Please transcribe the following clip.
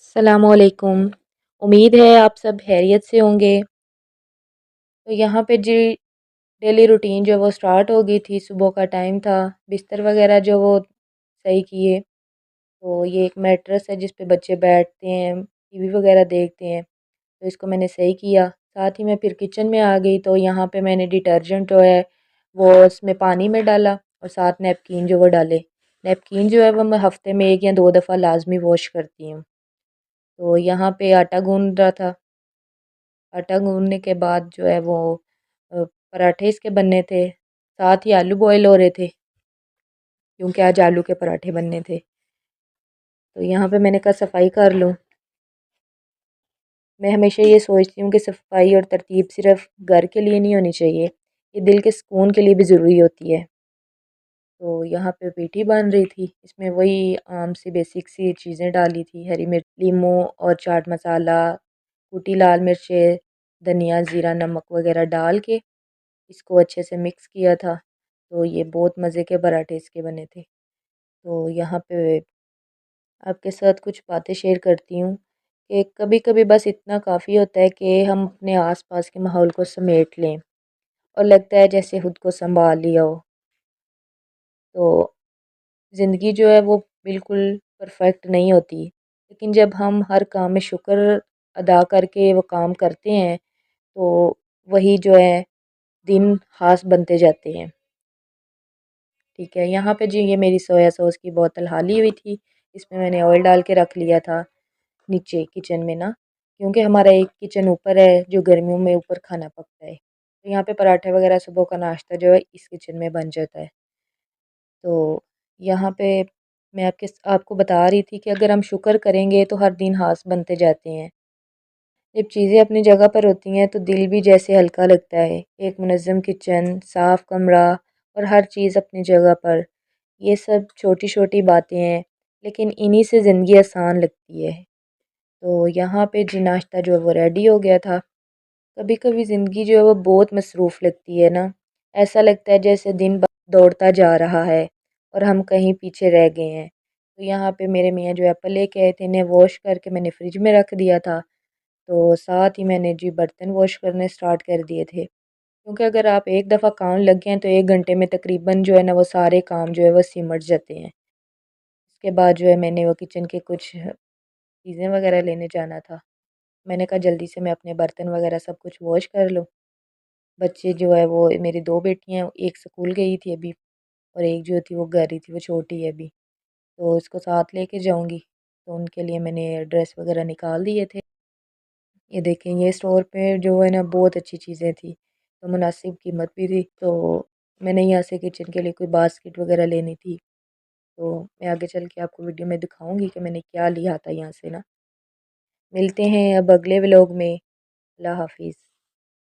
السلام علیکم۔ امید ہے آپ سب خیریت سے ہوں گے۔ تو یہاں پہ جی ڈیلی روٹین جو وہ سٹارٹ ہو گئی تھی، صبح کا ٹائم تھا، بستر وغیرہ جو وہ صحیح کیے۔ تو یہ ایک میٹرس ہے جس پہ بچے بیٹھتے ہیں، ٹی وی وغیرہ دیکھتے ہیں، تو اس کو میں نے صحیح کیا۔ ساتھ ہی میں پھر کچن میں آ گئی، تو یہاں پہ میں نے ڈٹرجنٹ جو ہے وہ اس میں پانی میں ڈالا اور ساتھ نیپکین جو وہ ڈالے۔ نیپکین جو ہے وہ میں ہفتے میں 1 یا 2 دفعہ لازمی واش کرتی ہوں۔ تو یہاں پہ آٹا گوندھ رہا تھا۔ آٹا گوندنے کے بعد جو ہے وہ پراٹھے اس کے بننے تھے، ساتھ ہی آلو بوائل ہو رہے تھے کیونکہ آج آلو کے پراٹھے بننے تھے۔ تو یہاں پہ میں نے کہا صفائی کر لوں۔ میں ہمیشہ یہ سوچتی ہوں کہ صفائی اور ترتیب صرف گھر کے لیے نہیں ہونی چاہیے، یہ دل کے سکون کے لیے بھی ضروری ہوتی ہے۔ تو یہاں پہ پیٹی بن رہی تھی، اس میں وہی عام سی بیسک سی چیزیں ڈالی تھی، ہری مرچ، لیموں اور چاٹ مسالہ، کوٹی لال مرچیں، دھنیا، زیرہ، نمک وغیرہ ڈال کے اس کو اچھے سے مکس کیا تھا۔ تو یہ بہت مزے کے پراٹھے اس کے بنے تھے۔ تو یہاں پہ آپ کے ساتھ کچھ باتیں شیئر کرتی ہوں کہ کبھی کبھی بس اتنا کافی ہوتا ہے کہ ہم اپنے آس پاس کے ماحول کو سمیٹ لیں اور لگتا ہے جیسے خود کو سنبھال لیا ہو۔ تو زندگی جو ہے وہ بالکل پرفیکٹ نہیں ہوتی، لیکن جب ہم ہر کام میں شکر ادا کر کے وہ کام کرتے ہیں تو وہی جو ہے دن خاص بنتے جاتے ہیں۔ ٹھیک ہے، یہاں پہ جی یہ میری سویا سوس کی بوتل خالی ہوئی تھی، اس میں نے آئل ڈال کے رکھ لیا تھا نیچے کچن میں نا، کیونکہ ہمارا ایک کچن اوپر ہے جو گرمیوں میں اوپر کھانا پکتا ہے، تو یہاں پہ پراٹھے وغیرہ صبح کا ناشتہ جو ہے اس کچن میں بن جاتا ہے۔ تو یہاں پہ میں آپ کو بتا رہی تھی کہ اگر ہم شکر کریں گے تو ہر دن خاص بنتے جاتے ہیں۔ جب چیزیں اپنی جگہ پر ہوتی ہیں تو دل بھی جیسے ہلکا لگتا ہے، ایک منظم کچن، صاف کمرہ اور ہر چیز اپنی جگہ پر، یہ سب چھوٹی چھوٹی باتیں ہیں لیکن انہی سے زندگی آسان لگتی ہے۔ تو یہاں پہ جی ناشتہ جو ہے وہ ریڈی ہو گیا تھا۔ کبھی کبھی زندگی جو ہے وہ بہت مصروف لگتی ہے نا، ایسا لگتا ہے جیسے دن دوڑتا جا رہا ہے اور ہم کہیں پیچھے رہ گئے ہیں۔ تو یہاں پہ میرے میاں جو ایپل لے کے آئے تھے، انہیں واش کر کے میں نے فریج میں رکھ دیا تھا، تو ساتھ ہی میں نے جی برتن واش کرنے سٹارٹ کر دیے تھے، کیونکہ اگر آپ ایک دفعہ کام لگ گئے ہیں تو 1 گھنٹے میں تقریباً جو ہے نا وہ سارے کام جو ہے وہ سمٹ جاتے ہیں۔ اس کے بعد جو ہے میں نے وہ کچن کے کچھ چیزیں وغیرہ لینے جانا تھا، میں نے کہا جلدی سے میں اپنے برتن وغیرہ سب کچھ واش کر لوں۔ بچے جو ہے وہ میری 2 بیٹیاں، ایک سکول گئی تھی ابھی اور ایک جو تھی وہ گھر ہی تھی، وہ چھوٹی ہے ابھی، تو اس کو ساتھ لے کے جاؤں گی، تو ان کے لیے میں نے ڈریس وغیرہ نکال دیے تھے۔ یہ دیکھیں، یہ اسٹور پہ جو ہے نا بہت اچھی چیزیں تھی، تو مناسب قیمت بھی تھی، تو میں نے یہاں سے کچن کے لیے کوئی باسکٹ وغیرہ لینی تھی، تو میں آگے چل کے آپ کو ویڈیو میں دکھاؤں گی کہ میں نے کیا لیا تھا یہاں سے نا۔ ملتے ہیں اب اگلے ولاگ میں۔ اللہ حافظ۔